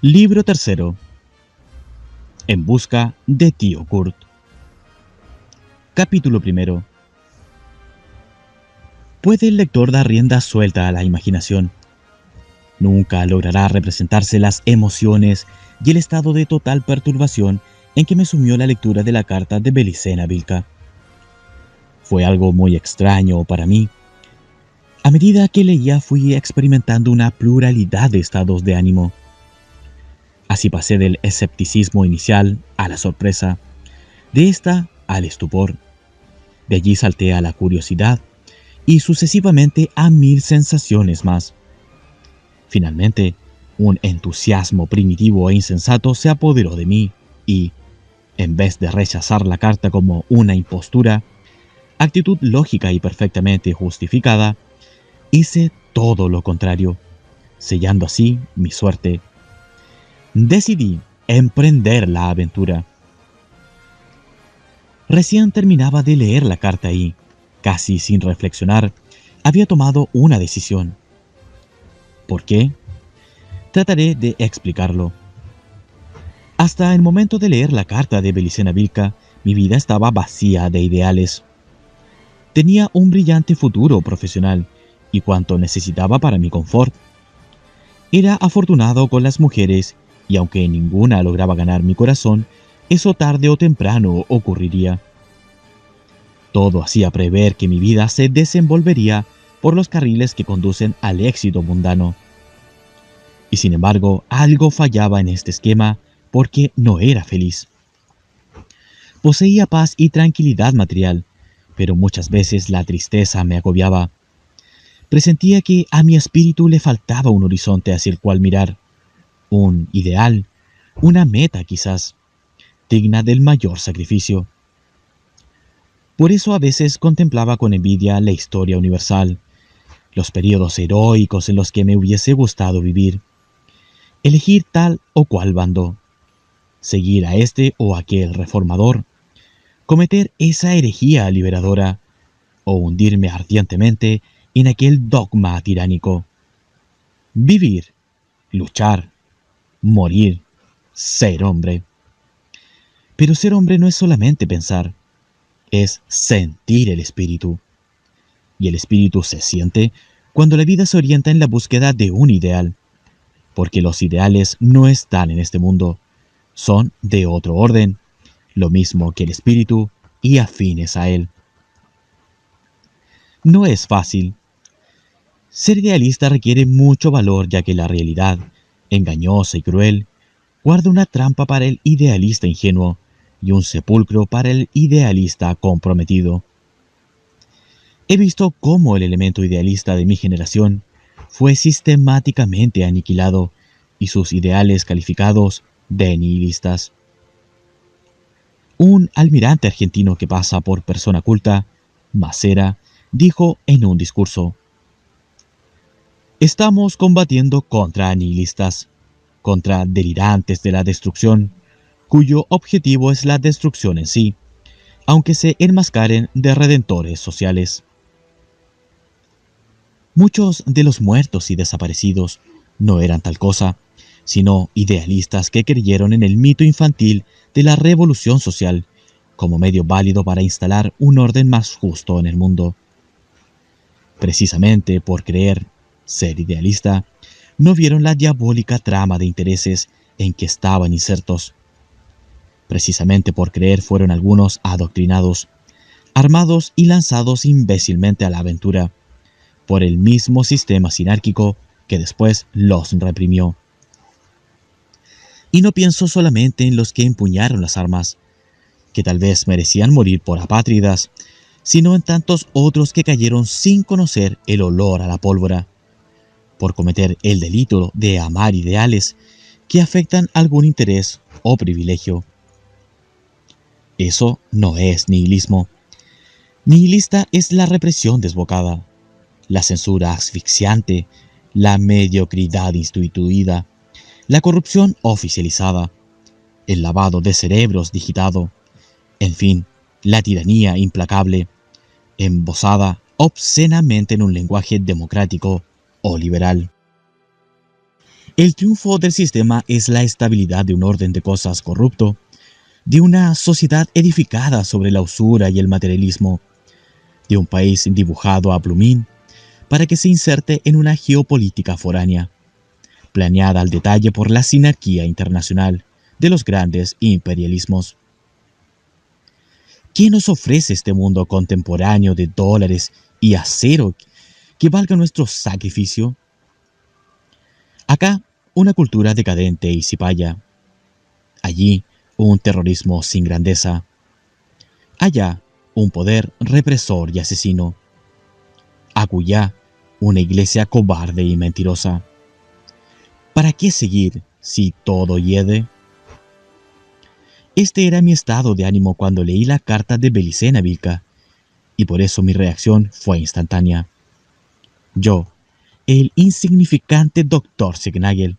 Libro tercero. En busca de Tío Kurt. Capítulo primero. ¿Puede el lector dar rienda suelta a la imaginación? Nunca logrará representarse las emociones y el estado de total perturbación en que me sumió la lectura de la carta de Belicena Vilca. Fue algo muy extraño para mí. A medida que leía fui experimentando una pluralidad de estados de ánimo. Así pasé del escepticismo inicial a la sorpresa, de esta al estupor. De allí salté a la curiosidad y sucesivamente a 1000 sensaciones más. Finalmente, un entusiasmo primitivo e insensato se apoderó de mí y, en vez de rechazar la carta como una impostura, actitud lógica y perfectamente justificada, hice todo lo contrario, sellando así mi suerte. Decidí emprender la aventura. Recién terminaba de leer la carta y, casi sin reflexionar, había tomado una decisión. ¿Por qué? Trataré de explicarlo. Hasta el momento de leer la carta de Belicena Vilca, mi vida estaba vacía de ideales. Tenía un brillante futuro profesional y cuanto necesitaba para mi confort. Era afortunado con las mujeres y aunque ninguna lograba ganar mi corazón, eso tarde o temprano ocurriría. Todo hacía prever que mi vida se desenvolvería por los carriles que conducen al éxito mundano. Y sin embargo, algo fallaba en este esquema porque no era feliz. Poseía paz y tranquilidad material, pero muchas veces la tristeza me agobiaba. Presentía que a mi espíritu le faltaba un horizonte hacia el cual mirar, un ideal, una meta quizás, digna del mayor sacrificio. Por eso a veces contemplaba con envidia la historia universal, los periodos heroicos en los que me hubiese gustado vivir, elegir tal o cual bando, seguir a este o aquel reformador, cometer esa herejía liberadora o hundirme ardientemente en aquel dogma tiránico. Vivir, luchar, morir, ser hombre. Pero ser hombre no es solamente pensar, es sentir el espíritu. Y el espíritu se siente cuando la vida se orienta en la búsqueda de un ideal, porque los ideales no están en este mundo, son de otro orden, lo mismo que el espíritu y afines a él. No es fácil. Ser idealista requiere mucho valor ya que la realidad, engañosa y cruel, guarda una trampa para el idealista ingenuo y un sepulcro para el idealista comprometido. He visto cómo el elemento idealista de mi generación fue sistemáticamente aniquilado y sus ideales calificados de nihilistas. Un almirante argentino que pasa por persona culta, Macera, dijo en un discurso: "Estamos combatiendo contra nihilistas, contra delirantes de la destrucción, cuyo objetivo es la destrucción en sí, aunque se enmascaren de redentores sociales". Muchos de los muertos y desaparecidos no eran tal cosa, sino idealistas que creyeron en el mito infantil de la revolución social como medio válido para instalar un orden más justo en el mundo. Precisamente por creer, ser idealista, no vieron la diabólica trama de intereses en que estaban insertos. Precisamente por creer fueron algunos adoctrinados, armados y lanzados imbécilmente a la aventura, por el mismo sistema sinárquico que después los reprimió. Y no pienso solamente en los que empuñaron las armas, que tal vez merecían morir por apátridas, sino en tantos otros que cayeron sin conocer el olor a la pólvora, por cometer el delito de amar ideales que afectan algún interés o privilegio. Eso no es nihilismo. Nihilista es la represión desbocada, la censura asfixiante, la mediocridad instituida, la corrupción oficializada, el lavado de cerebros digitado, en fin, la tiranía implacable, embosada obscenamente en un lenguaje democrático o liberal. El triunfo del sistema es la estabilidad de un orden de cosas corrupto, de una sociedad edificada sobre la usura y el materialismo, de un país dibujado a plumín para que se inserte en una geopolítica foránea, planeada al detalle por la sinarquía internacional de los grandes imperialismos. ¿Qué nos ofrece este mundo contemporáneo de dólares y acero que valga nuestro sacrificio? Acá, una cultura decadente y cipaya. Allí, un terrorismo sin grandeza. Allá, un poder represor y asesino. Acullá, una iglesia cobarde y mentirosa. ¿Para qué seguir si todo hiede? Este era mi estado de ánimo cuando leí la carta de Belicena Vilca, y por eso mi reacción fue instantánea. Yo, el insignificante doctor Signagel,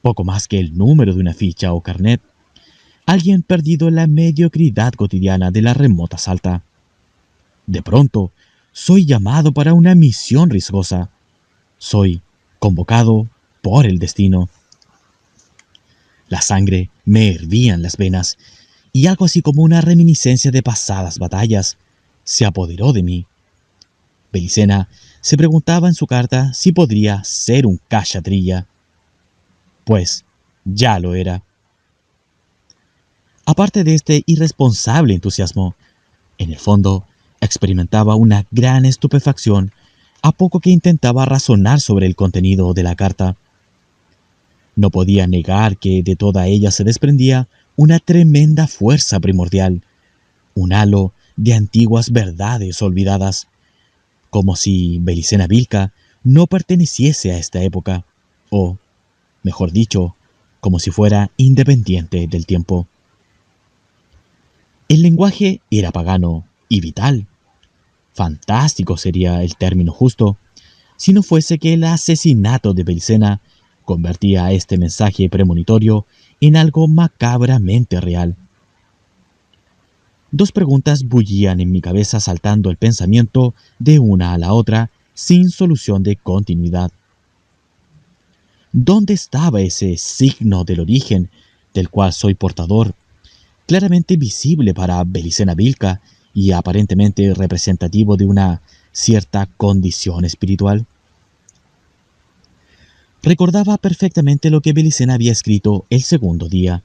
poco más que el número de una ficha o carnet, alguien perdido en la mediocridad cotidiana de la remota Salta. De pronto, soy llamado para una misión riesgosa. Soy convocado por el destino. La sangre me hervía en las venas, y algo así como una reminiscencia de pasadas batallas se apoderó de mí. Belicena se preguntaba en su carta si podría ser un cachatrilla. Pues ya lo era. Aparte de este irresponsable entusiasmo, en el fondo experimentaba una gran estupefacción a poco que intentaba razonar sobre el contenido de la carta. No podía negar que de toda ella se desprendía una tremenda fuerza primordial, un halo de antiguas verdades olvidadas, como si Belicena Vilca no perteneciese a esta época, o, mejor dicho, como si fuera independiente del tiempo. El lenguaje era pagano y vital. Fantástico sería el término justo, si no fuese que el asesinato de Belicena convertía a este mensaje premonitorio en algo macabramente real. Dos preguntas bullían en mi cabeza saltando el pensamiento de una a la otra sin solución de continuidad. ¿Dónde estaba ese signo del origen del cual soy portador, claramente visible para Belicena Vilca y aparentemente representativo de una cierta condición espiritual? Recordaba perfectamente lo que Belicena había escrito el segundo día.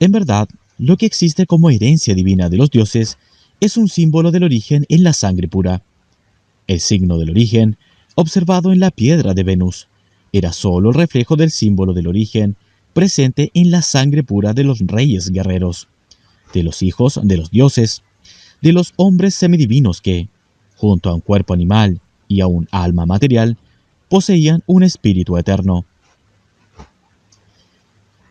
En verdad, lo que existe como herencia divina de los dioses es un símbolo del origen en la sangre pura. El signo del origen, observado en la piedra de Venus, era solo el reflejo del símbolo del origen presente en la sangre pura de los reyes guerreros, de los hijos de los dioses, de los hombres semidivinos que, junto a un cuerpo animal y a un alma material, poseían un espíritu eterno.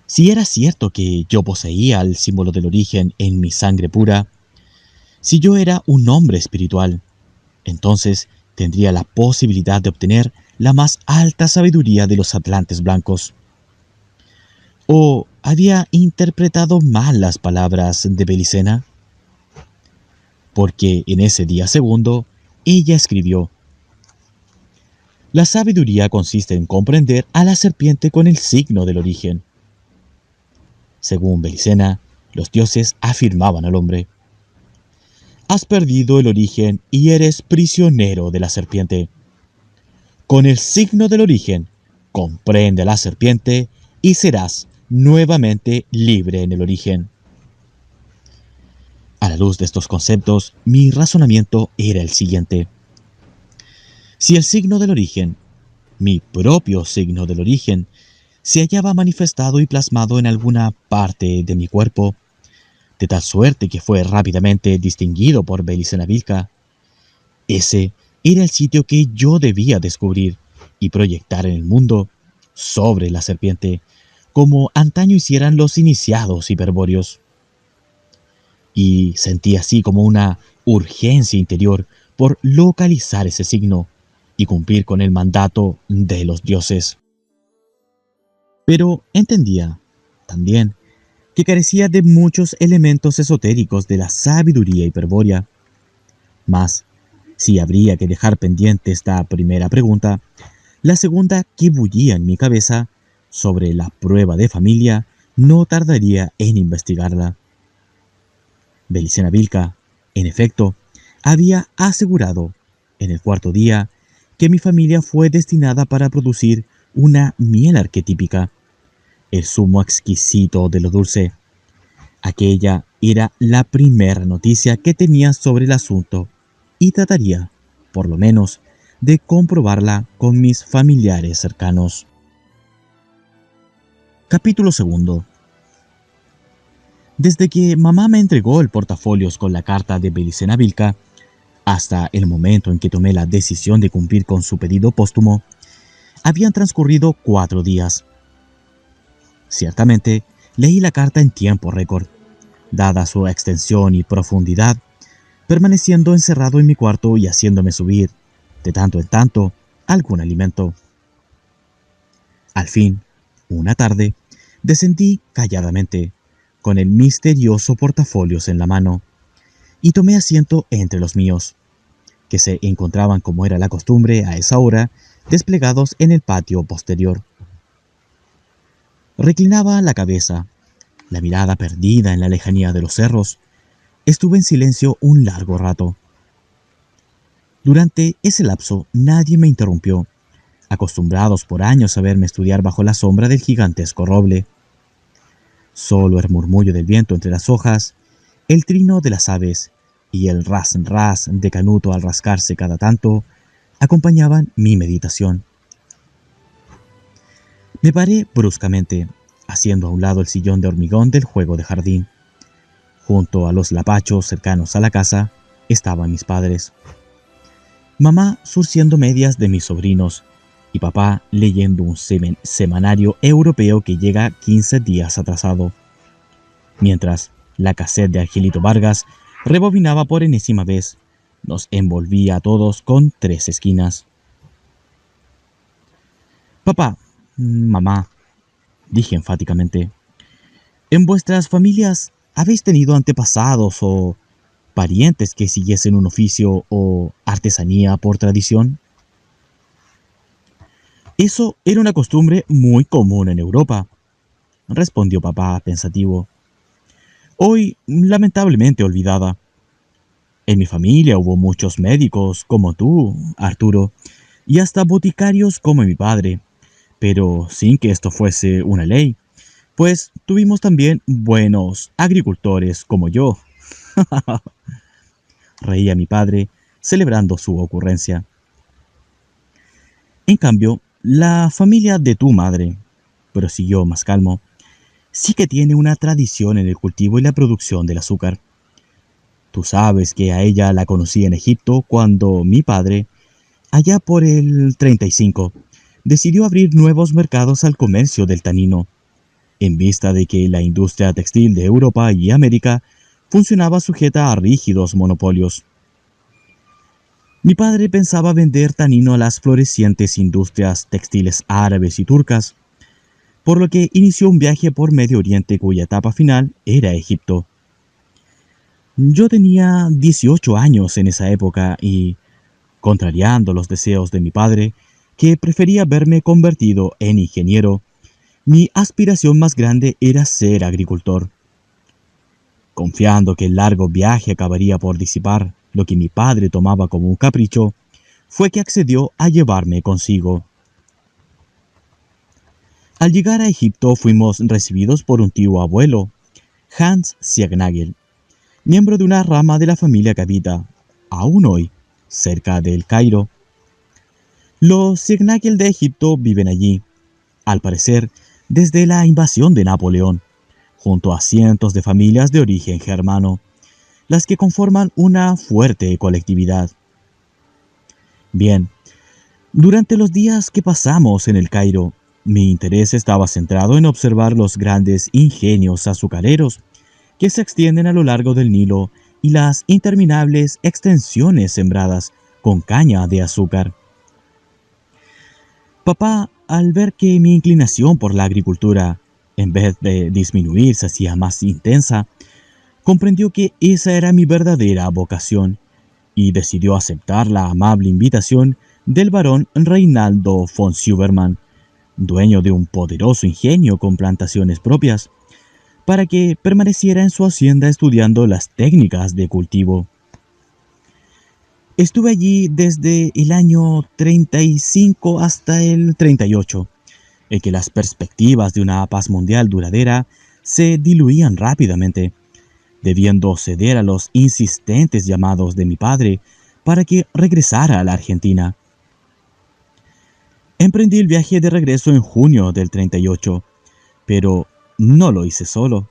Si era cierto que yo poseía el símbolo del origen en mi sangre pura, si yo era un hombre espiritual, entonces tendría la posibilidad de obtener la más alta sabiduría de los atlantes blancos. ¿O había interpretado mal las palabras de Belicena? Porque en ese día segundo, ella escribió: la sabiduría consiste en comprender a la serpiente con el signo del origen. Según Belicena, los dioses afirmaban al hombre: has perdido el origen y eres prisionero de la serpiente. Con el signo del origen, comprende a la serpiente y serás nuevamente libre en el origen. A la luz de estos conceptos, mi razonamiento era el siguiente. Si el signo del origen, mi propio signo del origen, se hallaba manifestado y plasmado en alguna parte de mi cuerpo, de tal suerte que fue rápidamente distinguido por Belicena Vilca, ese era el sitio que yo debía descubrir y proyectar en el mundo sobre la serpiente, como antaño hicieran los iniciados hiperbóreos. Y sentí así como una urgencia interior por localizar ese signo y cumplir con el mandato de los dioses. Pero entendía, también, que carecía de muchos elementos esotéricos de la sabiduría hiperbórea. Mas, si habría que dejar pendiente esta primera pregunta, La segunda que bullía en mi cabeza sobre la prueba de familia no tardaría en investigarla. Belicena Vilca, en efecto, había asegurado, en el cuarto día, que mi familia fue destinada para producir una miel arquetípica, el zumo exquisito de lo dulce. Aquella era la primera noticia que tenía sobre el asunto y trataría, por lo menos, de comprobarla con mis familiares cercanos. Capítulo segundo. Desde que mamá me entregó el portafolios con la carta de Belicena Vilca, hasta el momento en que tomé la decisión de cumplir con su pedido póstumo, habían transcurrido 4 días. Ciertamente, leí la carta en tiempo récord, dada su extensión y profundidad, permaneciendo encerrado en mi cuarto y haciéndome subir, de tanto en tanto, algún alimento. Al fin, una tarde, descendí calladamente, con el misterioso portafolios en la mano, y tomé asiento entre los míos, que se encontraban, como era la costumbre a esa hora, desplegados en el patio posterior. Reclinaba la cabeza, la mirada perdida en la lejanía de los cerros. Estuve en silencio un largo rato. Durante ese lapso nadie me interrumpió, acostumbrados por años a verme estudiar bajo la sombra del gigantesco roble. Solo el murmullo del viento entre las hojas, el trino de las aves y el ras de Canuto al rascarse cada tanto acompañaban mi meditación. Me paré bruscamente, haciendo a un lado el sillón de hormigón del juego de jardín. Junto a los lapachos cercanos a la casa estaban mis padres. Mamá surciendo medias de mis sobrinos y papá leyendo un semanario europeo que llega 15 días atrasado, mientras la casete de Angelito Vargas rebobinaba por enésima vez. Nos envolvía a todos con 3 esquinas. Papá, mamá, dije enfáticamente, ¿en vuestras familias habéis tenido antepasados o parientes que siguiesen un oficio o artesanía por tradición? Eso era una costumbre muy común en Europa, respondió papá pensativo. Hoy lamentablemente olvidada. En mi familia hubo muchos médicos como tú, Arturo, y hasta boticarios como mi padre, pero sin que esto fuese una ley, pues tuvimos también buenos agricultores como yo. Reía mi padre, celebrando su ocurrencia. En cambio, la familia de tu madre, prosiguió más calmo, sí que tiene una tradición en el cultivo y la producción del azúcar. Tú sabes que a ella la conocí en Egipto cuando mi padre, allá por el 35, decidió abrir nuevos mercados al comercio del tanino, en vista de que la industria textil de Europa y América funcionaba sujeta a rígidos monopolios. Mi padre pensaba vender tanino a las florecientes industrias textiles árabes y turcas, por lo que inició un viaje por Medio Oriente cuya etapa final era Egipto. Yo tenía 18 años en esa época y, contrariando los deseos de mi padre, que prefería verme convertido en ingeniero, mi aspiración más grande era ser agricultor. Confiando que el largo viaje acabaría por disipar lo que mi padre tomaba como un capricho, fue que accedió a llevarme consigo. Al llegar a Egipto fuimos recibidos por un tío abuelo, Hans Siegnagel, miembro de una rama de la familia que habita, aún hoy, cerca del Cairo. Los Siegnagel de Egipto viven allí, al parecer, desde la invasión de Napoleón, junto a cientos de familias de origen germano, las que conforman una fuerte colectividad. Bien, durante los días que pasamos en el Cairo, mi interés estaba centrado en observar los grandes ingenios azucareros que se extienden a lo largo del Nilo y las interminables extensiones sembradas con caña de azúcar. Papá, al ver que mi inclinación por la agricultura, en vez de disminuir, se hacía más intensa, comprendió que esa era mi verdadera vocación y decidió aceptar la amable invitación del barón Reinaldo von Silbermann, dueño de un poderoso ingenio con plantaciones propias, para que permaneciera en su hacienda estudiando las técnicas de cultivo. Estuve allí desde el año 35 hasta el 38, en que las perspectivas de una paz mundial duradera se diluían rápidamente, debiendo ceder a los insistentes llamados de mi padre para que regresara a la Argentina. Emprendí el viaje de regreso en junio del 38, pero no lo hice solo.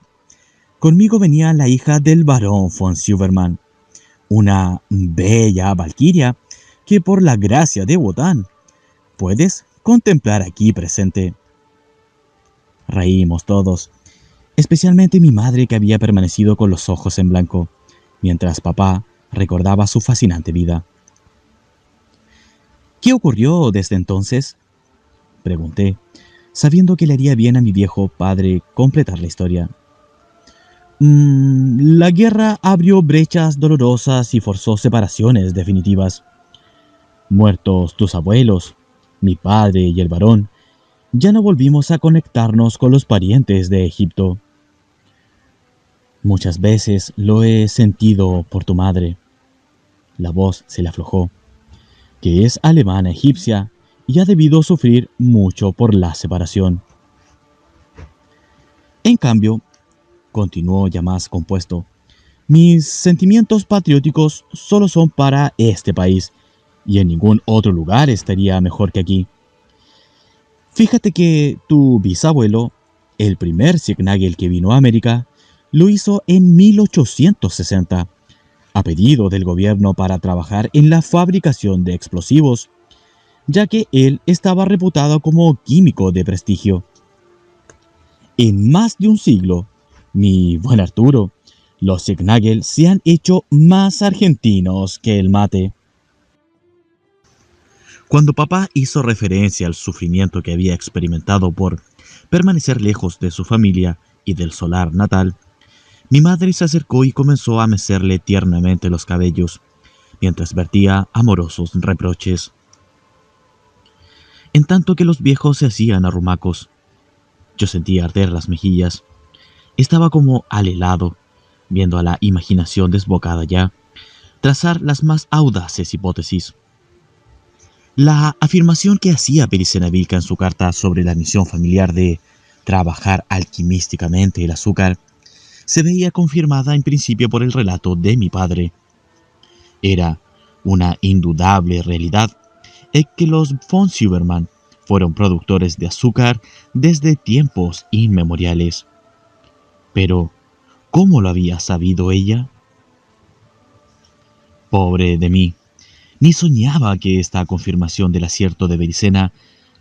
Conmigo venía la hija del barón von Silbermann, una bella valquiria que por la gracia de Wotan puedes contemplar aquí presente. Reímos todos, especialmente mi madre, que había permanecido con los ojos en blanco, mientras papá recordaba su fascinante vida. ¿Qué ocurrió desde entonces?, pregunté, sabiendo que le haría bien a mi viejo padre completar la historia. La guerra abrió brechas dolorosas y forzó separaciones definitivas. Muertos tus abuelos, mi padre y el varón, ya no volvimos a conectarnos con los parientes de Egipto. Muchas veces lo he sentido por tu madre. La voz se le aflojó, que es alemana egipcia y ha debido sufrir mucho por la separación. En cambio, continuó ya más compuesto, mis sentimientos patrióticos solo son para este país, y en ningún otro lugar estaría mejor que aquí. Fíjate que tu bisabuelo, el primer Signagel que vino a América, lo hizo en 1860, a pedido del gobierno para trabajar en la fabricación de explosivos, ya que él estaba reputado como químico de prestigio. En más de un siglo, mi buen Arturo, los Signagel se han hecho más argentinos que el mate. Cuando papá hizo referencia al sufrimiento que había experimentado por permanecer lejos de su familia y del solar natal, mi madre se acercó y comenzó a mecerle tiernamente los cabellos, mientras vertía amorosos reproches. En tanto que los viejos se hacían arrumacos, yo sentía arder las mejillas. Estaba como alelado, viendo a la imaginación desbocada ya, trazar las más audaces hipótesis. La afirmación que hacía Belicena Vilca en su carta sobre la misión familiar de trabajar alquimísticamente el azúcar se veía confirmada en principio por el relato de mi padre. Era una indudable realidad el que los von Silbermann fueron productores de azúcar desde tiempos inmemoriales. Pero, ¿cómo lo había sabido ella? Pobre de mí, ni soñaba que esta confirmación del acierto de Belicena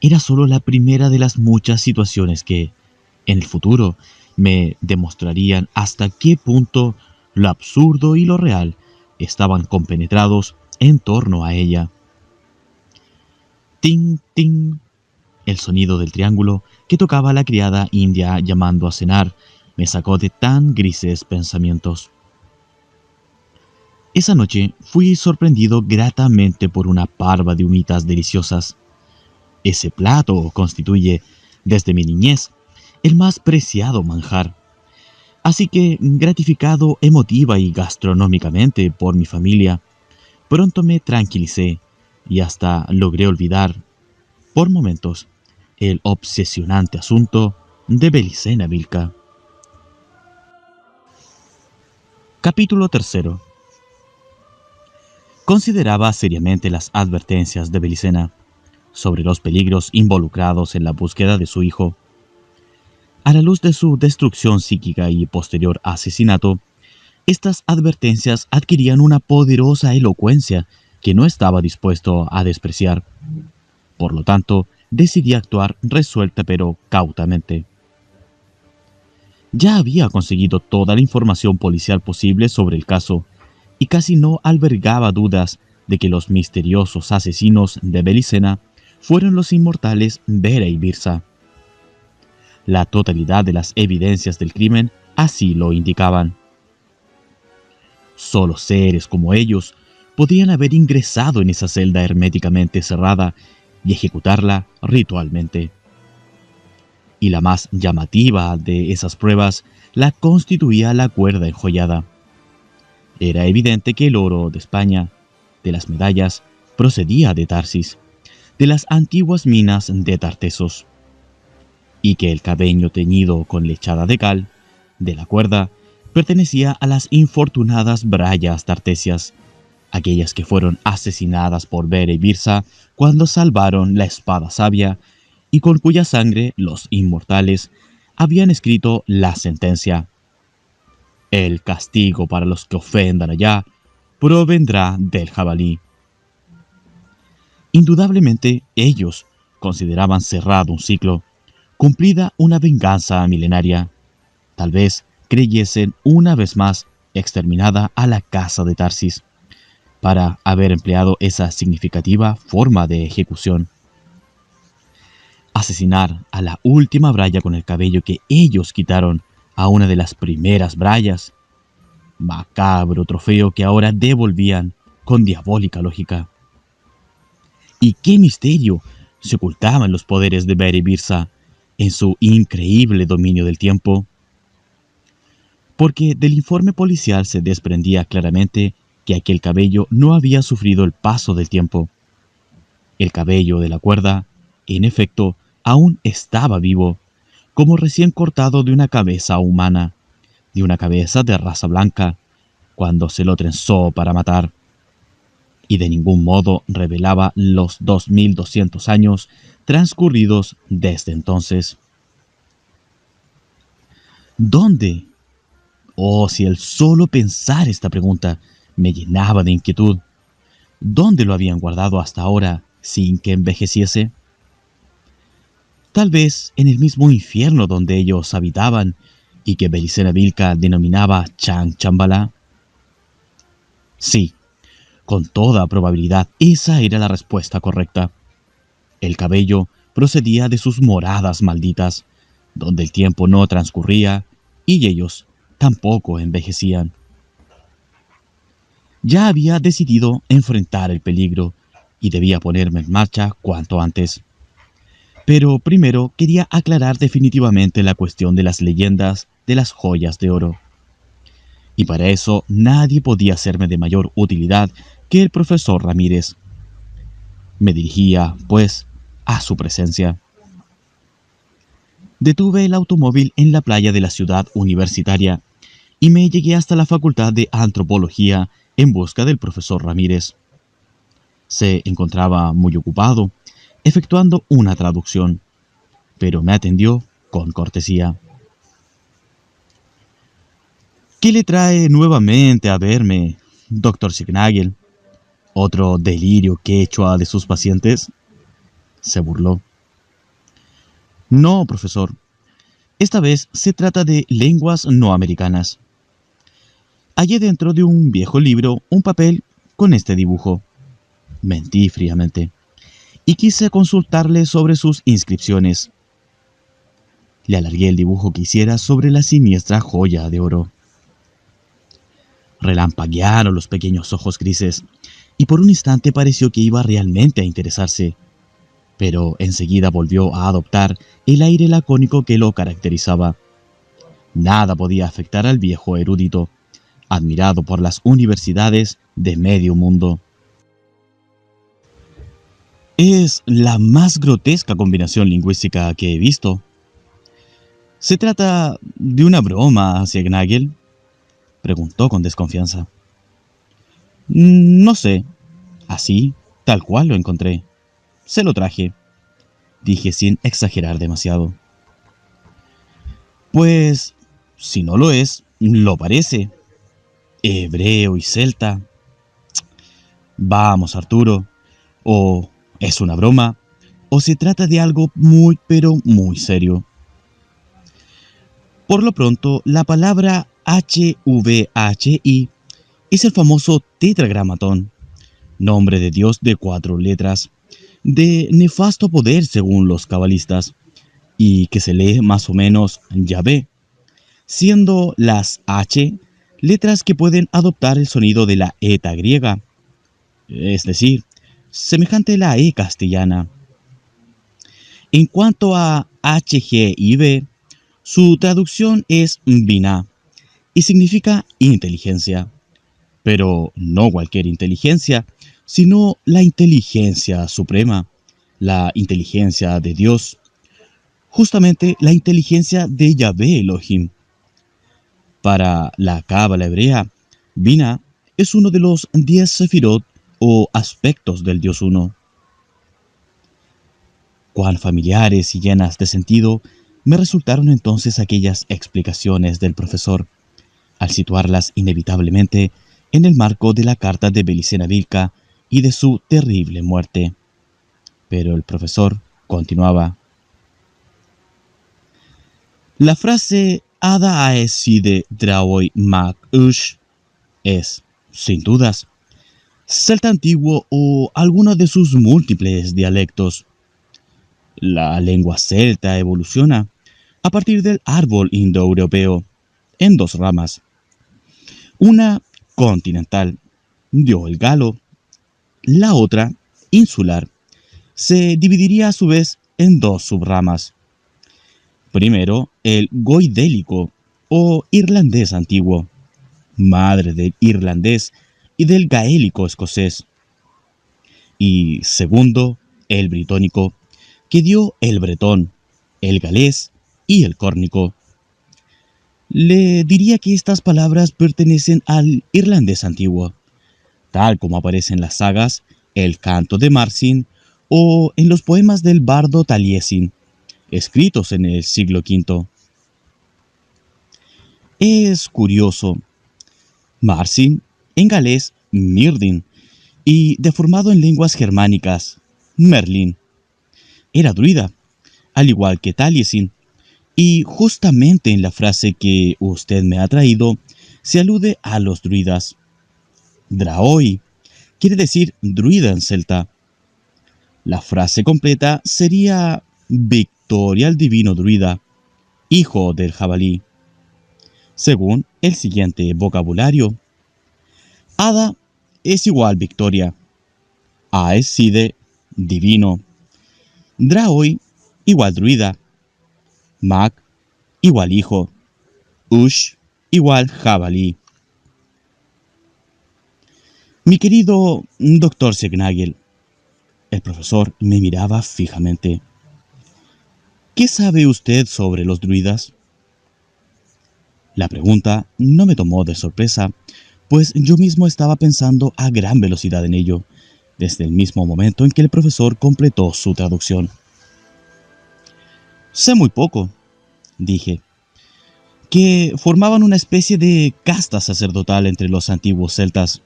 era solo la primera de las muchas situaciones que, en el futuro, me demostrarían hasta qué punto lo absurdo y lo real estaban compenetrados en torno a ella. Ting, ting. El sonido del triángulo que tocaba la criada india llamando a cenar me sacó de tan grises pensamientos. Esa noche fui sorprendido gratamente por una parva de humitas deliciosas. Ese plato constituye, desde mi niñez, el más preciado manjar. Así que, gratificado emotiva y gastronómicamente por mi familia, pronto me tranquilicé y hasta logré olvidar, por momentos, el obsesionante asunto de Belicena Vilca. Capítulo 3. Consideraba seriamente las advertencias de Belicena sobre los peligros involucrados en la búsqueda de su hijo. A la luz de su destrucción psíquica y posterior asesinato, estas advertencias adquirían una poderosa elocuencia que no estaba dispuesto a despreciar. Por lo tanto, decidí actuar resuelta pero cautamente. Ya había conseguido toda la información policial posible sobre el caso, y casi no albergaba dudas de que los misteriosos asesinos de Belicena fueron los inmortales Vera y Birsa. La totalidad de las evidencias del crimen así lo indicaban. Solo seres como ellos podrían haber ingresado en esa celda herméticamente cerrada y ejecutarla ritualmente. Y la más llamativa de esas pruebas la constituía la cuerda enjollada. Era evidente que el oro de España, de las medallas, procedía de Tarsis, de las antiguas minas de Tartesos, y que el cabello teñido con lechada de cal, de la cuerda, pertenecía a las infortunadas brayas tartesias, aquellas que fueron asesinadas por Bere y Birsa cuando salvaron la espada sabia y con cuya sangre los inmortales habían escrito la sentencia: el castigo para los que ofendan allá provendrá del jabalí. Indudablemente ellos consideraban cerrado un ciclo, cumplida una venganza milenaria. Tal vez creyesen una vez más exterminada a la casa de Tarsis, para haber empleado esa significativa forma de ejecución. Asesinar a la última braya con el cabello que ellos quitaron a una de las primeras brayas. Macabro trofeo que ahora devolvían con diabólica lógica. ¿Y qué misterio se ocultaba en los poderes de Bere y Birsa, en su increíble dominio del tiempo? Porque del informe policial se desprendía claramente que aquel cabello no había sufrido el paso del tiempo. El cabello de la cuerda, en efecto, aún estaba vivo, como recién cortado de una cabeza humana, de una cabeza de raza blanca, cuando se lo trenzó para matar, y de ningún modo revelaba los 2200 años transcurridos desde entonces. ¿Dónde? Oh, si el solo pensar esta pregunta me llenaba de inquietud. ¿Dónde lo habían guardado hasta ahora sin que envejeciese? Tal vez en el mismo infierno donde ellos habitaban y que Belicena Vilca denominaba Chan Chambala. Sí, con toda probabilidad esa era la respuesta correcta. El cabello procedía de sus moradas malditas, donde el tiempo no transcurría y ellos tampoco envejecían. Ya había decidido enfrentar el peligro y debía ponerme en marcha cuanto antes. Pero primero quería aclarar definitivamente la cuestión de las leyendas de las joyas de oro. Y para eso nadie podía serme de mayor utilidad que el profesor Ramírez. Me dirigía, pues, a su presencia. Detuve el automóvil en la playa de la ciudad universitaria y me llegué hasta la Facultad de Antropología en busca del profesor Ramírez. Se encontraba muy ocupado, efectuando una traducción, pero me atendió con cortesía. ¿Qué le trae nuevamente a verme, doctor Signagel? ¿Otro delirio quechua de sus pacientes?, se burló. No, profesor. Esta vez se trata de lenguas no americanas. Hallé dentro de un viejo libro un papel con este dibujo. Mentí fríamente y quise consultarle sobre sus inscripciones. Le alargué el dibujo que hiciera sobre la siniestra joya de oro. Relampaguearon los pequeños ojos grises y por un instante pareció que iba realmente a interesarse, pero enseguida volvió a adoptar el aire lacónico que lo caracterizaba. Nada podía afectar al viejo erudito, admirado por las universidades de medio mundo. Es la más grotesca combinación lingüística que he visto. ¿Se trata de una broma, Signagel?, preguntó con desconfianza. No sé. Así, tal cual lo encontré. Se lo traje, dije sin exagerar demasiado. Pues, si no lo es, lo parece. Hebreo y celta. Vamos, Arturo. O es una broma, o se trata de algo muy, pero muy serio. Por lo pronto, la palabra HVHI es el famoso tetragramatón, nombre de Dios de 4 letras, de nefasto poder según los cabalistas, y que se lee más o menos Yahvé, siendo las H letras que pueden adoptar el sonido de la eta griega, es decir, semejante a la E castellana. En cuanto a HGIV, su traducción es Binah y significa inteligencia, pero no cualquier inteligencia, sino la inteligencia suprema, la inteligencia de Dios, justamente la inteligencia de Yahvé Elohim. Para la cábala hebrea, Binah es uno de los 10 sefirot o aspectos del Dios Uno. Cuán familiares y llenas de sentido me resultaron entonces aquellas explicaciones del profesor, al situarlas inevitablemente en el marco de la carta de Belicena Vilca y de su terrible muerte. Pero el profesor continuaba. La frase Ada aeside draoi mag ush es, sin dudas, celta antiguo o alguno de sus múltiples dialectos. La lengua celta evoluciona a partir del árbol indoeuropeo en dos ramas. Una continental, dio el galo, la otra insular. Se dividiría a su vez en dos subramas. Primero, el goidélico o irlandés antiguo, madre del irlandés y del gaélico escocés. Y segundo, el britónico, que dio el bretón, el galés y el córnico. Le diría que estas palabras pertenecen al irlandés antiguo, tal como aparece en las sagas El canto de Marsin o en los poemas del bardo Taliesin, escritos en el siglo V. Es curioso. Marsin, en galés, Myrdin, y deformado en lenguas germánicas, Merlin. Era druida, al igual que Taliesin, y justamente en la frase que usted me ha traído, se alude a los druidas. Draoi quiere decir druida en celta. La frase completa sería Victoria al divino druida, hijo del jabalí. Según el siguiente vocabulario, Ada es igual Victoria, Aeside divino, Draoi igual druida, Mag igual hijo, Ush igual jabalí. Mi querido doctor Segnagel, el profesor me miraba fijamente. ¿Qué sabe usted sobre los druidas? La pregunta no me tomó de sorpresa, pues yo mismo estaba pensando a gran velocidad en ello, desde el mismo momento en que el profesor completó su traducción. Sé muy poco, dije, que formaban una especie de casta sacerdotal entre los antiguos celtas,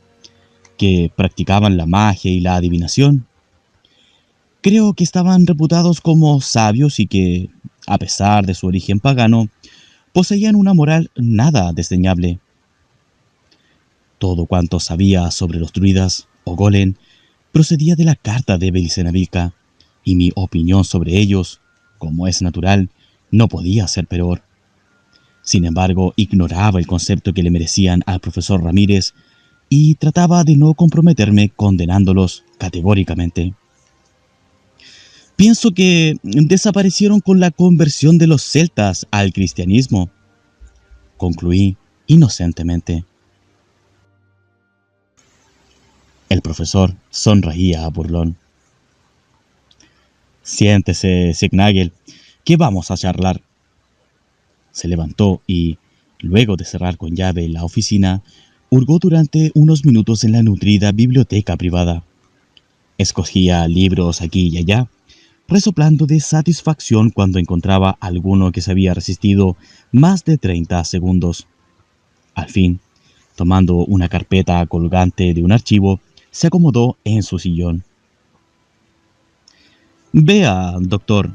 que practicaban la magia y la adivinación. Creo que estaban reputados como sabios y que, a pesar de su origen pagano, poseían una moral nada desdeñable. Todo cuanto sabía sobre los druidas o golem procedía de la carta de Belicena Vilca, y mi opinión sobre ellos, como es natural, no podía ser peor. Sin embargo, ignoraba el concepto que le merecían al profesor Ramírez y trataba de no comprometerme condenándolos categóricamente. Pienso que desaparecieron con la conversión de los celtas al cristianismo, concluí inocentemente. El profesor sonreía a burlón. Siéntese, Signagel, que vamos a charlar. Se levantó y, luego de cerrar con llave la oficina, hurgó durante unos minutos en la nutrida biblioteca privada. Escogía libros aquí y allá, resoplando de satisfacción cuando encontraba alguno que se había resistido más de 30 segundos. Al fin, tomando una carpeta colgante de un archivo, se acomodó en su sillón. «Vea, doctor»,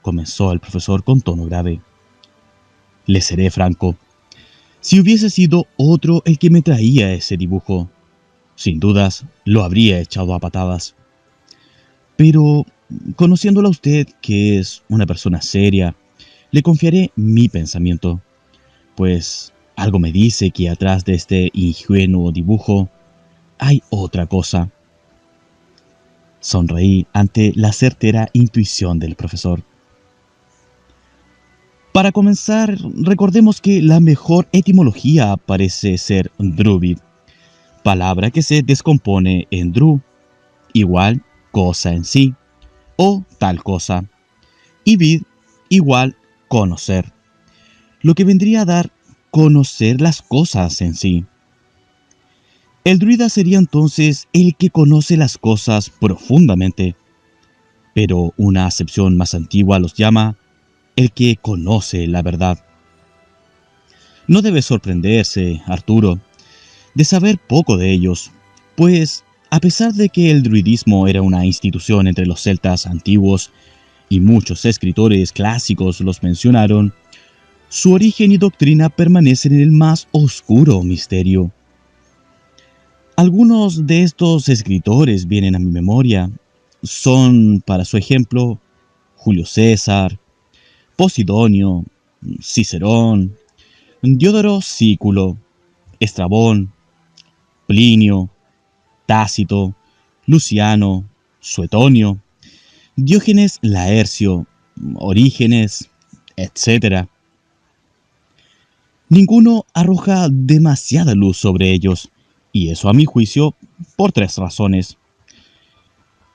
comenzó el profesor con tono grave. «Le seré franco. Si hubiese sido otro el que me traía ese dibujo, sin dudas lo habría echado a patadas. Pero, conociéndola a usted, que es una persona seria, le confiaré mi pensamiento, pues algo me dice que atrás de este ingenuo dibujo hay otra cosa. Sonreí ante la certera intuición del profesor. Para comenzar, recordemos que la mejor etimología parece ser druvid, palabra que se descompone en dru, igual cosa en sí, o tal cosa, y vid, igual conocer, lo que vendría a dar conocer las cosas en sí. El druida sería entonces el que conoce las cosas profundamente, pero una acepción más antigua los llama el que conoce la verdad. No debe sorprenderse, Arturo, de saber poco de ellos, pues a pesar de que el druidismo era una institución entre los celtas antiguos y muchos escritores clásicos los mencionaron, su origen y doctrina permanecen en el más oscuro misterio. Algunos de estos escritores vienen a mi memoria. Son, para su ejemplo, Julio César, Posidonio, Cicerón, Diodoro Sículo, Estrabón, Plinio, Tácito, Luciano, Suetonio, Diógenes Laercio, Orígenes, etc. Ninguno arroja demasiada luz sobre ellos, y eso a mi juicio por tres razones.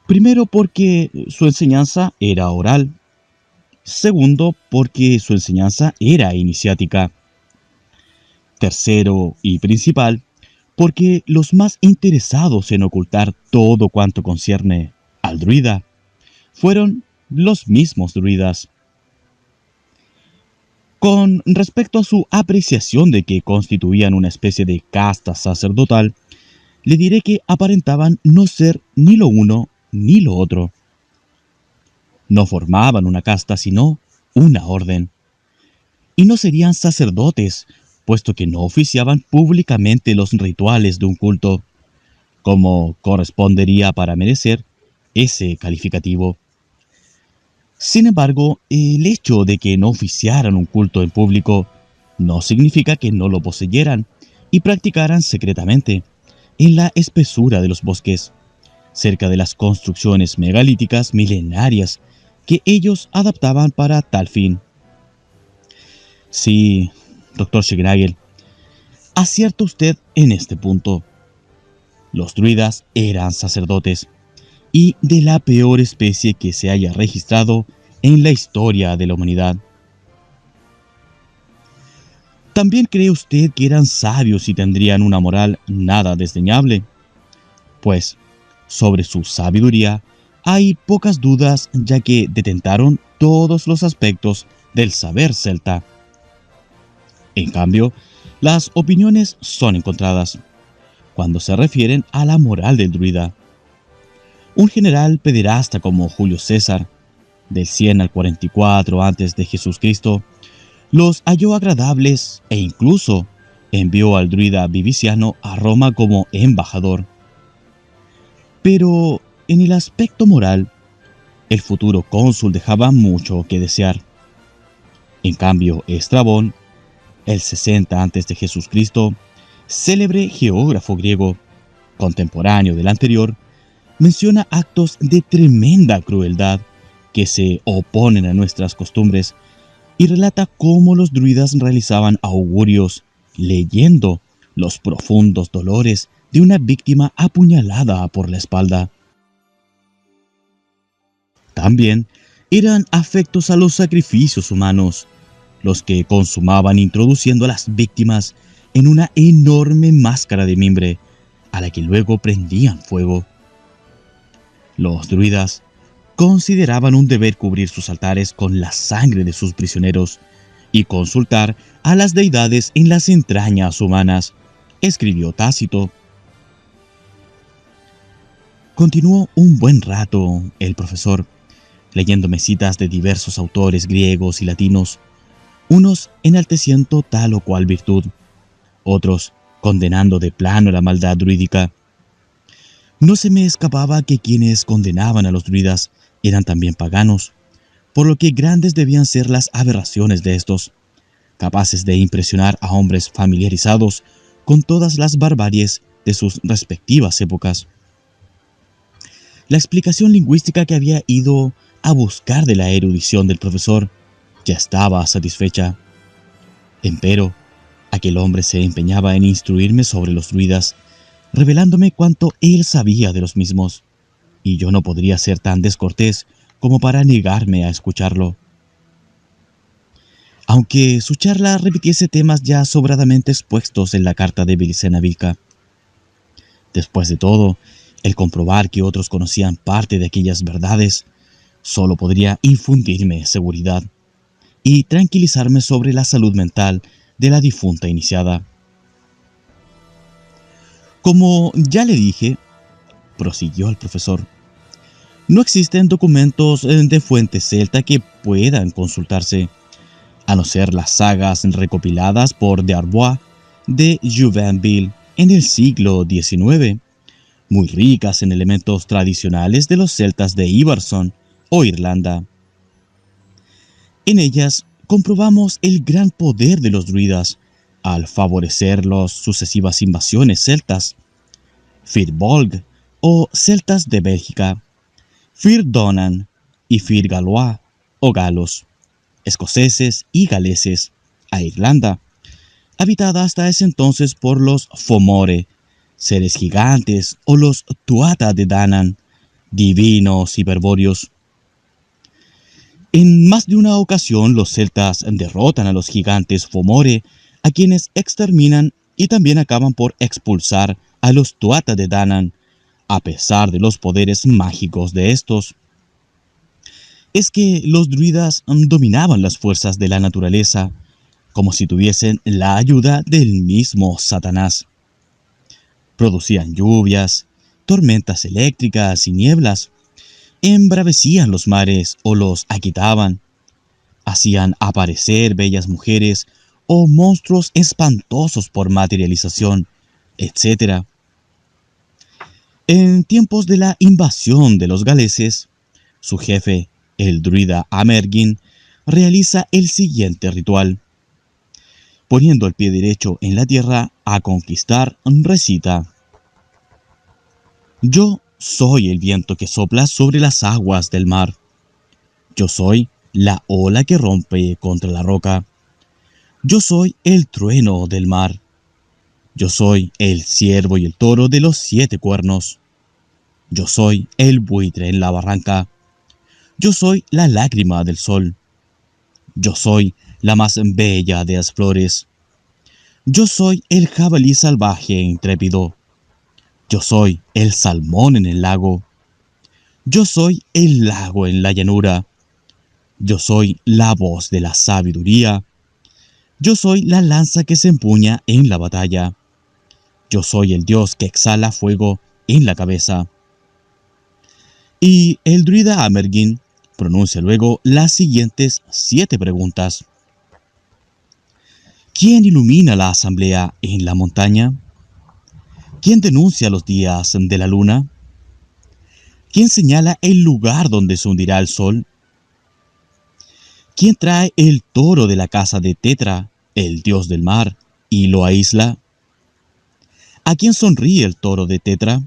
Primero, porque su enseñanza era oral. Segundo, porque su enseñanza era iniciática. Tercero y principal, porque los más interesados en ocultar todo cuanto concierne al druida fueron los mismos druidas. Con respecto a su apreciación de que constituían una especie de casta sacerdotal, le diré que aparentaban no ser ni lo uno ni lo otro. No formaban una casta, sino una orden. Y no serían sacerdotes, puesto que no oficiaban públicamente los rituales de un culto, como correspondería para merecer ese calificativo. Sin embargo, el hecho de que no oficiaran un culto en público no significa que no lo poseyeran y practicaran secretamente, en la espesura de los bosques, cerca de las construcciones megalíticas milenarias que ellos adaptaban para tal fin. Sí, doctor Schignagle, acierta usted en este punto. Los druidas eran sacerdotes, y de la peor especie que se haya registrado en la historia de la humanidad. ¿También cree usted que eran sabios y tendrían una moral nada desdeñable? Pues, sobre su sabiduría hay pocas dudas, ya que detentaron todos los aspectos del saber celta. En cambio, las opiniones son encontradas cuando se refieren a la moral del druida. Un general pederasta como Julio César, del 100 al 44 antes de Jesucristo, los halló agradables e incluso envió al druida Viviciano a Roma como embajador. Pero en el aspecto moral, el futuro cónsul dejaba mucho que desear. En cambio, Estrabón, el 60 antes de Jesucristo, célebre geógrafo griego, contemporáneo del anterior, menciona actos de tremenda crueldad que se oponen a nuestras costumbres y relata cómo los druidas realizaban augurios leyendo los profundos dolores de una víctima apuñalada por la espalda. También eran afectos a los sacrificios humanos, los que consumaban introduciendo a las víctimas en una enorme máscara de mimbre, a la que luego prendían fuego. Los druidas consideraban un deber cubrir sus altares con la sangre de sus prisioneros y consultar a las deidades en las entrañas humanas, escribió Tácito. Continuó un buen rato el profesor, leyéndome citas de diversos autores griegos y latinos, unos enalteciendo tal o cual virtud, otros condenando de plano la maldad druídica. No se me escapaba que quienes condenaban a los druidas eran también paganos, por lo que grandes debían ser las aberraciones de estos, capaces de impresionar a hombres familiarizados con todas las barbaries de sus respectivas épocas. La explicación lingüística que había ido a buscar de la erudición del profesor ya estaba satisfecha. Empero, aquel hombre se empeñaba en instruirme sobre los druidas, revelándome cuánto él sabía de los mismos, y yo no podría ser tan descortés como para negarme a escucharlo. Aunque su charla repitiese temas ya sobradamente expuestos en la carta de Belicena Vilca. Después de todo, el comprobar que otros conocían parte de aquellas verdades solo podría infundirme seguridad y tranquilizarme sobre la salud mental de la difunta iniciada. Como ya le dije, prosiguió el profesor, no existen documentos de fuente celta que puedan consultarse, a no ser las sagas recopiladas por D'Arbois de Juvainville en el siglo XIX, muy ricas en elementos tradicionales de los celtas de Iverson o Irlanda. En ellas comprobamos el gran poder de los druidas al favorecer las sucesivas invasiones celtas, Firbolg o celtas de Bélgica, Fir Donan y Fir Galois o galos, escoceses y galeses, a Irlanda, habitada hasta ese entonces por los Fomore, seres gigantes, o los Tuatha de Danann, divinos hiperbóreos. En más de una ocasión los celtas derrotan a los gigantes Fomore, a quienes exterminan y también acaban por expulsar a los Tuatha de Danann, a pesar de los poderes mágicos de estos. Es que los druidas dominaban las fuerzas de la naturaleza, como si tuviesen la ayuda del mismo Satanás. Producían lluvias, tormentas eléctricas y nieblas, embravecían los mares o los aquitaban, hacían aparecer bellas mujeres o monstruos espantosos por materialización, etc. En tiempos de la invasión de los galeses, su jefe, el druida Amergin, realiza el siguiente ritual. Poniendo el pie derecho en la tierra a conquistar, recita: Yo soy el viento que sopla sobre las aguas del mar. Yo soy la ola que rompe contra la roca. Yo soy el trueno del mar. Yo soy el ciervo y el toro de los 7 cuernos. Yo soy el buitre en la barranca. Yo soy la lágrima del sol. Yo soy la más bella de las flores. Yo soy el jabalí salvaje e intrépido. Yo soy el salmón en el lago. Yo soy el lago en la llanura. Yo soy la voz de la sabiduría. Yo soy la lanza que se empuña en la batalla. Yo soy el dios que exhala fuego en la cabeza. Y el druida Amergin pronuncia luego las siguientes 7 preguntas. ¿Quién ilumina la asamblea en la montaña? ¿Quién denuncia los días de la luna? ¿Quién señala el lugar donde se hundirá el sol? ¿Quién trae el toro de la casa de Tetra, el dios del mar, y lo aísla? ¿A quién sonríe el toro de Tetra?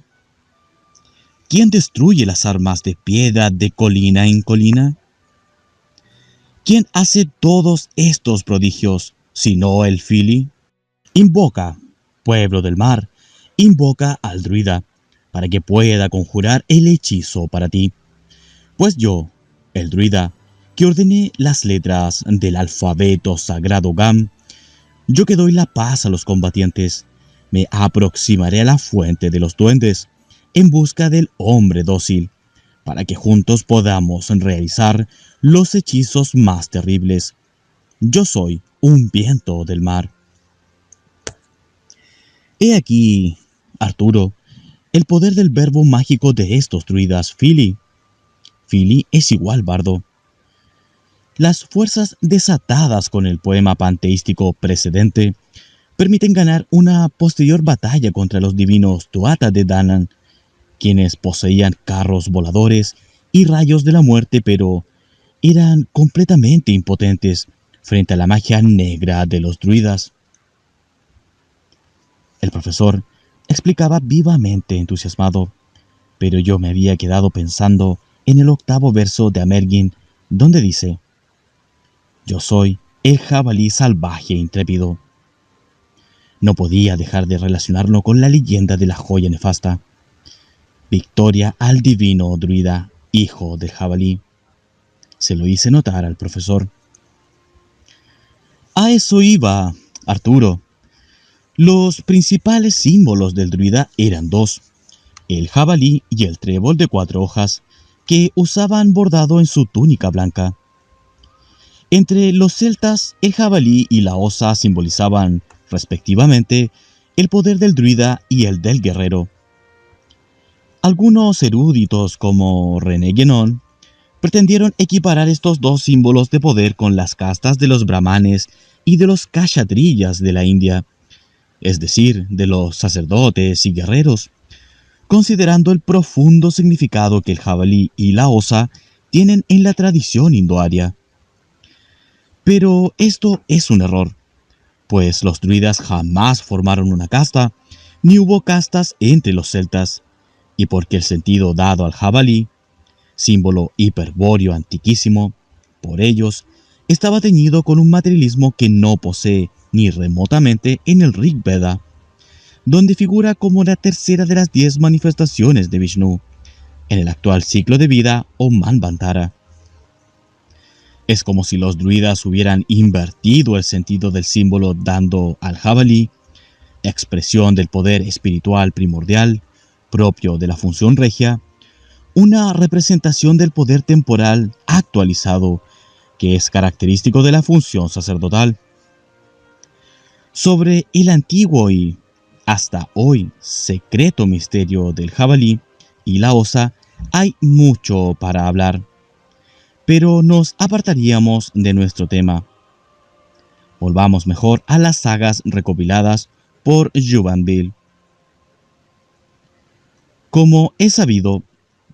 ¿Quién destruye las armas de piedra de colina en colina? ¿Quién hace todos estos prodigios, sino el Fili? Invoca, pueblo del mar, invoca al druida, para que pueda conjurar el hechizo para ti. Pues yo, el druida, que ordené las letras del alfabeto sagrado Gam, yo que doy la paz a los combatientes, me aproximaré a la fuente de los duendes, en busca del hombre dócil, para que juntos podamos realizar los hechizos más terribles. Yo soy un viento del mar. He aquí, Arturo, el poder del verbo mágico de estos druidas Fili. Fili es igual bardo. Las fuerzas desatadas con el poema panteístico precedente permiten ganar una posterior batalla contra los divinos Tuatha de Danann, quienes poseían carros voladores y rayos de la muerte, pero eran completamente impotentes frente a la magia negra de los druidas. El profesor explicaba vivamente entusiasmado, pero yo me había quedado pensando en el octavo verso de Amergin, donde dice: Yo soy el jabalí salvaje e intrépido. No podía dejar de relacionarlo con la leyenda de la joya nefasta. Victoria al divino druida, hijo del jabalí. Se lo hice notar al profesor. A eso iba, Arturo. Los principales símbolos del druida eran dos: el jabalí y el trébol de 4 hojas, que usaban bordado en su túnica blanca. Entre los celtas, el jabalí y la osa simbolizaban, respectivamente, el poder del druida y el del guerrero. Algunos eruditos, como René Guénon, pretendieron equiparar estos dos símbolos de poder con las castas de los brahmanes y de los kshatriyas de la India, es decir, de los sacerdotes y guerreros, considerando el profundo significado que el jabalí y la osa tienen en la tradición indoaria. Pero esto es un error, pues los druidas jamás formaron una casta, ni hubo castas entre los celtas, y porque el sentido dado al jabalí, símbolo hiperbóreo antiquísimo, por ellos, estaba teñido con un materialismo que no posee ni remotamente en el Rig Veda, donde figura como la tercera de las 10 manifestaciones de Vishnu, en el actual ciclo de vida o Manvantara. Es como si los druidas hubieran invertido el sentido del símbolo, dando al jabalí, expresión del poder espiritual primordial, propio de la función regia, una representación del poder temporal actualizado, que es característico de la función sacerdotal. Sobre el antiguo y, hasta hoy, secreto misterio del jabalí y la osa, hay mucho para hablar, pero nos apartaríamos de nuestro tema. Volvamos mejor a las sagas recopiladas por Jubanville. Como es sabido,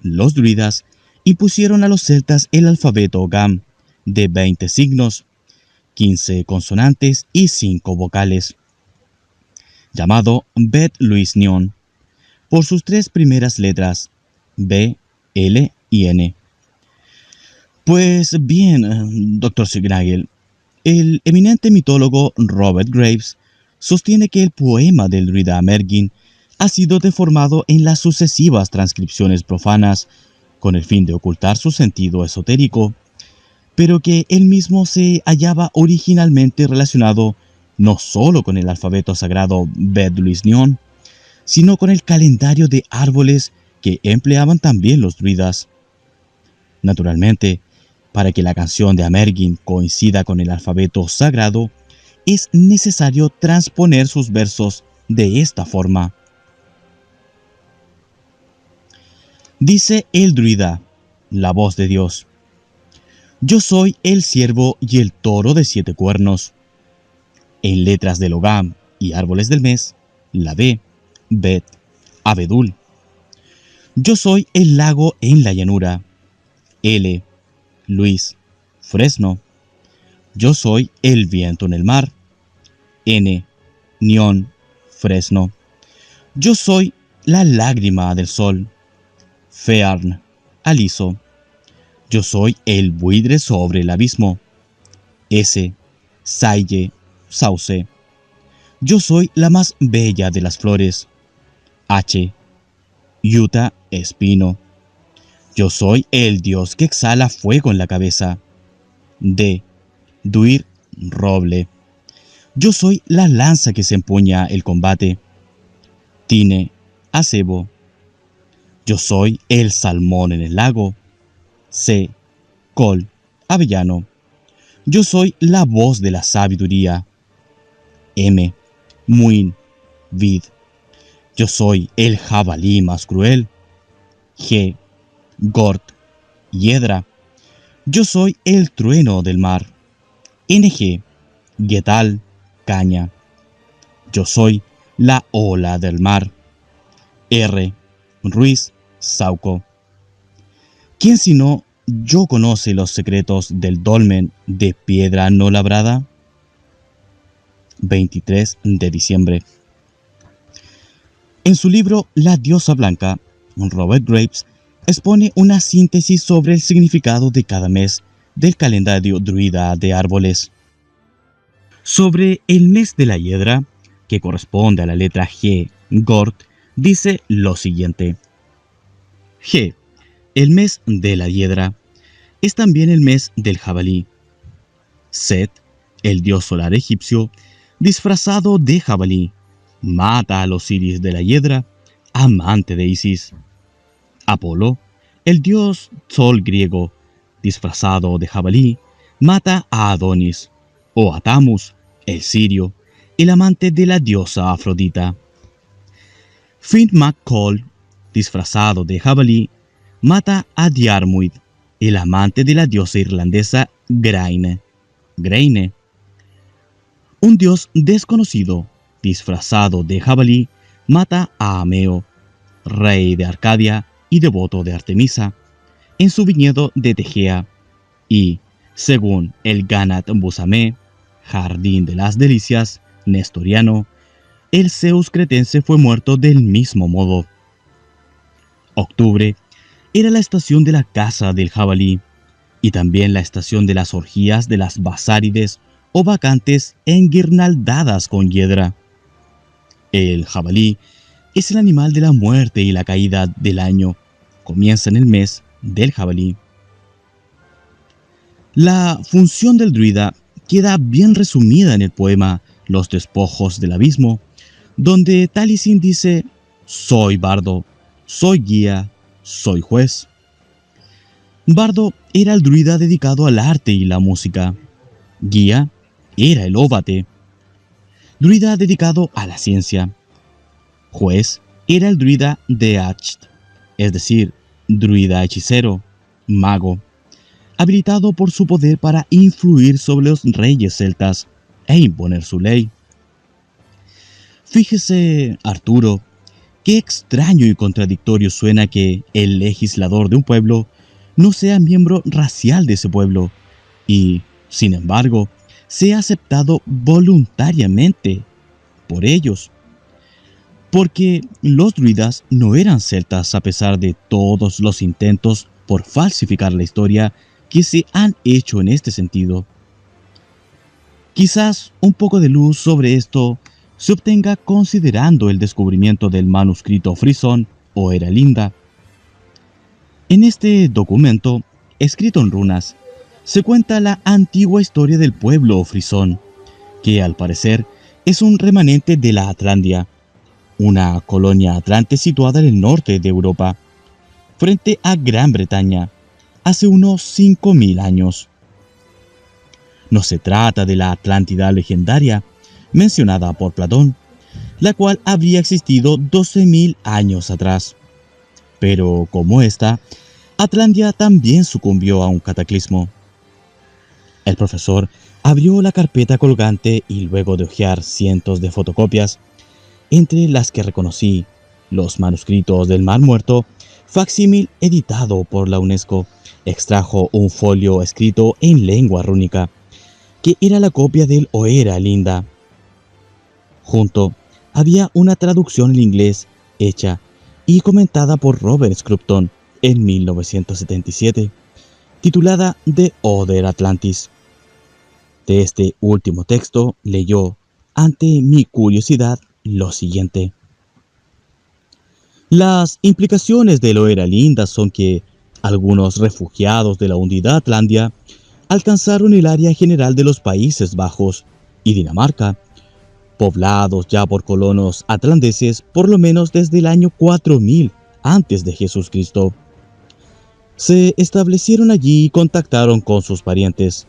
los druidas impusieron a los celtas el alfabeto Gam, de 20 signos, 15 consonantes y 5 vocales, llamado Bet Luis Nion, por sus 3 primeras letras, B, L y N. Pues bien, Dr. Signagel, el eminente mitólogo Robert Graves sostiene que el poema del druida Amergin ha sido deformado en las sucesivas transcripciones profanas con el fin de ocultar su sentido esotérico, pero que él mismo se hallaba originalmente relacionado no solo con el alfabeto sagrado Bet Luis Nion, sino con el calendario de árboles que empleaban también los druidas. Naturalmente, para que la canción de Amergin coincida con el alfabeto sagrado, es necesario transponer sus versos de esta forma. Dice el druida, la voz de Dios: Yo soy el ciervo y el toro de 7 cuernos. En letras de Logam y árboles del mes, la B, Bet, Abedul. Yo soy el lago en la llanura. L, Luis, Fresno. Yo soy el viento en el mar. N, Nión, Fresno. Yo soy la lágrima del sol. Fearn, Aliso. Yo soy el buitre sobre el abismo. S, Saille, Sauce. Yo soy la más bella de las flores. H, Yuta, Espino. Yo soy el dios que exhala fuego en la cabeza. D, Duir, Roble. Yo soy la lanza que se empuña el combate. Tine, Acebo. Yo soy el salmón en el lago. C, Col, Avellano. Yo soy la voz de la sabiduría. M, Muin, Vid. Yo soy el jabalí más cruel. G, Gort, Hiedra. Yo soy el trueno del mar. NG, Getal, Caña. Yo soy la ola del mar. R, Ruiz, Sauco. ¿Quién sino yo conoce los secretos del dolmen de piedra no labrada? 23 de diciembre. En su libro La diosa blanca, Robert Graves expone una síntesis sobre el significado de cada mes del calendario druida de árboles. Sobre el mes de la hiedra, que corresponde a la letra G, Gort, dice lo siguiente. G, el mes de la hiedra, es también el mes del jabalí. Set, el dios solar egipcio, disfrazado de jabalí, mata al Osiris de la hiedra, amante de Isis. Apolo, el dios sol griego, disfrazado de jabalí, mata a Adonis, o a Tamus, el sirio, el amante de la diosa Afrodita. Finn McCall, disfrazado de jabalí, mata a Diarmuid, el amante de la diosa irlandesa Graine. Un dios desconocido, disfrazado de jabalí, mata a Ameo, rey de Arcadia y devoto de Artemisa, en su viñedo de Tegea, y, según el Ganat Busamé, Jardín de las Delicias, nestoriano, el Zeus cretense fue muerto del mismo modo. Octubre era la estación de la caza del jabalí, y también la estación de las orgías de las basárides o bacantes enguirnaldadas con hiedra. El jabalí es el animal de la muerte y la caída del año. Comienza en el mes del jabalí. La función del druida queda bien resumida en el poema Los despojos del abismo, donde Taliesin dice: soy bardo, soy guía, soy juez. Bardo era el druida dedicado al arte y la música. Guía era el óbate, druida dedicado a la ciencia. Juez era el druida de Acht, es decir, druida hechicero, mago, habilitado por su poder para influir sobre los reyes celtas e imponer su ley. Fíjese, Arturo, qué extraño y contradictorio suena que el legislador de un pueblo no sea miembro racial de ese pueblo y, sin embargo, sea aceptado voluntariamente por ellos. Porque los druidas no eran celtas a pesar de todos los intentos por falsificar la historia que se han hecho en este sentido. Quizás un poco de luz sobre esto se obtenga considerando el descubrimiento del manuscrito frisón o Era Linda. En este documento, escrito en runas, se cuenta la antigua historia del pueblo frisón, que al parecer es un remanente de la Atlantia, una colonia atlante situada en el norte de Europa, frente a Gran Bretaña, hace unos 5000 años. No se trata de la Atlántida legendaria mencionada por Platón, la cual habría existido 12.000 años atrás. Pero como esta, Atlantia también sucumbió a un cataclismo. El profesor abrió la carpeta colgante y luego de hojear cientos de fotocopias, entre las que reconocí los manuscritos del Mar Muerto, facsímil editado por la UNESCO, extrajo un folio escrito en lengua rúnica, que era la copia del Oera Linda. Junto había una traducción en inglés hecha y comentada por Robert Scrupton en 1977, titulada The Other Atlantis. De este último texto leyó, ante mi curiosidad, lo siguiente. Las implicaciones de lo Era Linda son que algunos refugiados de la hundida Atlantia alcanzaron el área general de los Países Bajos y Dinamarca, poblados ya por colonos atlanteses por lo menos desde el año 4000 antes de Jesucristo. Se establecieron allí y contactaron con sus parientes,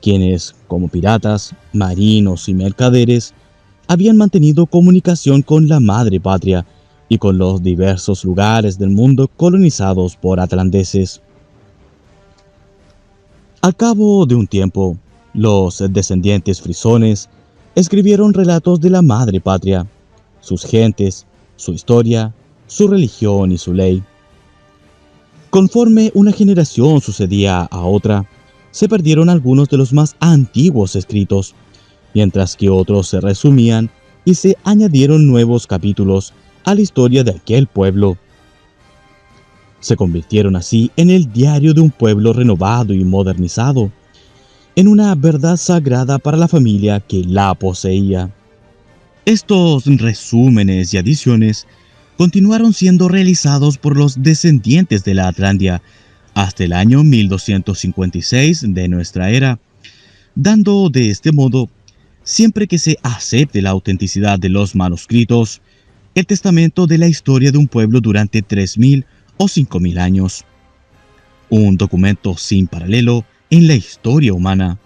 quienes, como piratas, marinos y mercaderes, habían mantenido comunicación con la madre patria y con los diversos lugares del mundo colonizados por atlanteses. Al cabo de un tiempo, los descendientes frisones escribieron relatos de la madre patria, sus gentes, su historia, su religión y su ley. Conforme una generación sucedía a otra, se perdieron algunos de los más antiguos escritos, mientras que otros se resumían y se añadieron nuevos capítulos a la historia de aquel pueblo. Se convirtieron así en el diario de un pueblo renovado y modernizado, en una verdad sagrada para la familia que la poseía. Estos resúmenes y adiciones continuaron siendo realizados por los descendientes de la Atlantia hasta el año 1256 de nuestra era, dando de este modo, siempre que se acepte la autenticidad de los manuscritos, el testamento de la historia de un pueblo durante 3000 o 5000 años. Un documento sin paralelo en la historia humana.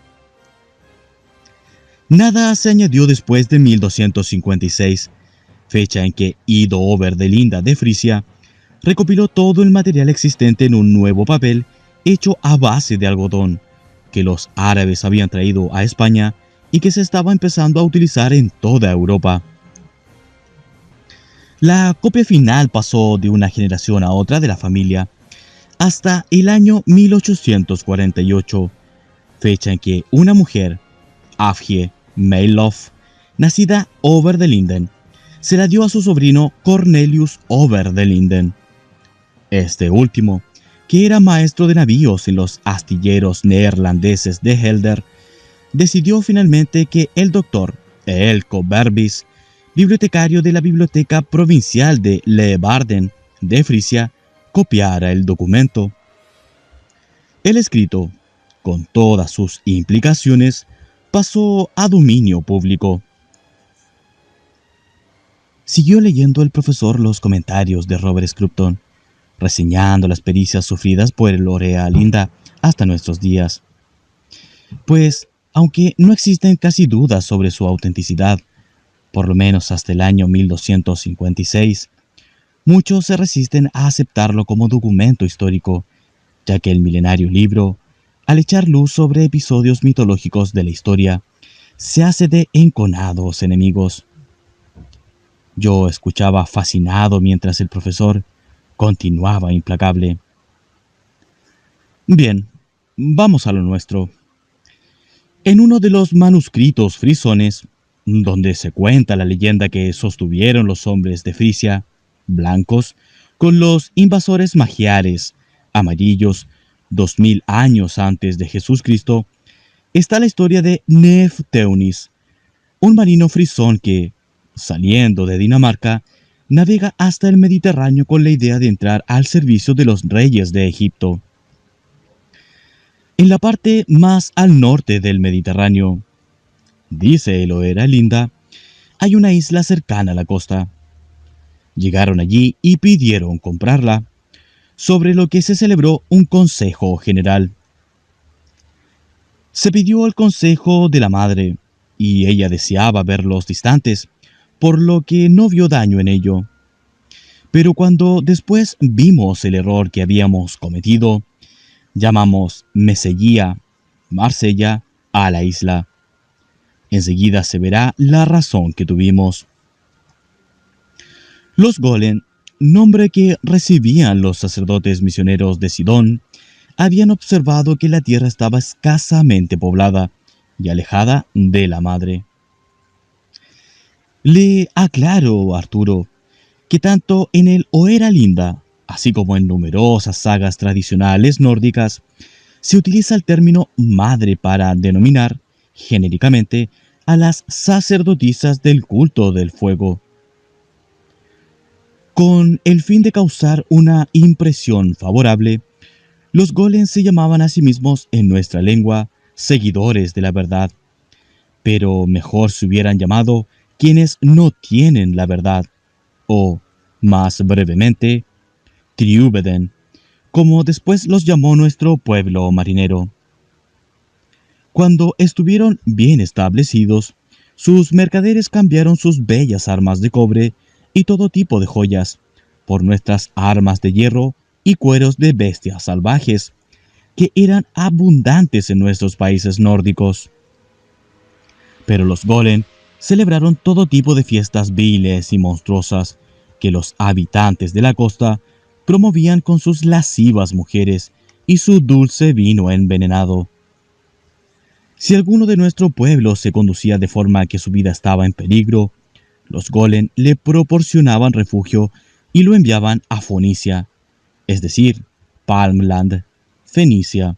Nada se añadió después de 1256, fecha en que Ido Ober de Linda de Frisia recopiló todo el material existente en un nuevo papel hecho a base de algodón, que los árabes habían traído a España y que se estaba empezando a utilizar en toda Europa. La copia final pasó de una generación a otra de la familia hasta el año 1848, fecha en que una mujer, Afje Mayloff, nacida Ober de Linden, se la dio a su sobrino Cornelius Ober de Linden. Este último, que era maestro de navíos en los astilleros neerlandeses de Helder, decidió finalmente que el doctor Eelco Berbis, bibliotecario de la Biblioteca Provincial de Leeuwarden de Frisia, copiara el documento. El escrito, con todas sus implicaciones, pasó a dominio público. Siguió leyendo el profesor los comentarios de Robert Scrupton, reseñando las pericias sufridas por el Orea Linda hasta nuestros días. Pues, aunque no existen casi dudas sobre su autenticidad, por lo menos hasta el año 1256, muchos se resisten a aceptarlo como documento histórico, ya que el milenario libro, al echar luz sobre episodios mitológicos de la historia, se hace de enconados enemigos. Yo escuchaba fascinado mientras el profesor continuaba implacable. Bien, vamos a lo nuestro. En uno de los manuscritos frisones, donde se cuenta la leyenda que sostuvieron los hombres de Frisia, blancos, con los invasores magiares, amarillos, 2000 años antes de Jesucristo, está la historia de Nefteunis, un marino frisón que, saliendo de Dinamarca, navega hasta el Mediterráneo con la idea de entrar al servicio de los reyes de Egipto. En la parte más al norte del Mediterráneo, dice el Oera Linda, hay una isla cercana a la costa. Llegaron allí y pidieron comprarla, sobre lo que se celebró un consejo general. Se pidió el consejo de la madre, y ella deseaba verlos distantes, por lo que no vio daño en ello. Pero cuando después vimos el error que habíamos cometido, llamamos Mesellía, Marsella, a la isla. Enseguida se verá la razón que tuvimos. Los Golem, nombre que recibían los sacerdotes misioneros de Sidón, habían observado que la tierra estaba escasamente poblada y alejada de la madre. Le aclaro, Arturo, que tanto en el Oera Linda, así como en numerosas sagas tradicionales nórdicas, se utiliza el término madre para denominar, genéricamente, a las sacerdotisas del culto del fuego. Con el fin de causar una impresión favorable, los golems se llamaban a sí mismos en nuestra lengua seguidores de la verdad, pero mejor se hubieran llamado quienes no tienen la verdad, o, más brevemente, Triubeden, como después los llamó nuestro pueblo marinero. Cuando estuvieron bien establecidos, sus mercaderes cambiaron sus bellas armas de cobre y todo tipo de joyas por nuestras armas de hierro y cueros de bestias salvajes, que eran abundantes en nuestros países nórdicos. Pero los golem celebraron todo tipo de fiestas viles y monstruosas que los habitantes de la costa promovían con sus lascivas mujeres y su dulce vino envenenado. Si alguno de nuestro pueblo se conducía de forma que su vida estaba en peligro, Los golem le proporcionaban refugio y lo enviaban a Fonicia, es decir, Palmland, Fenicia,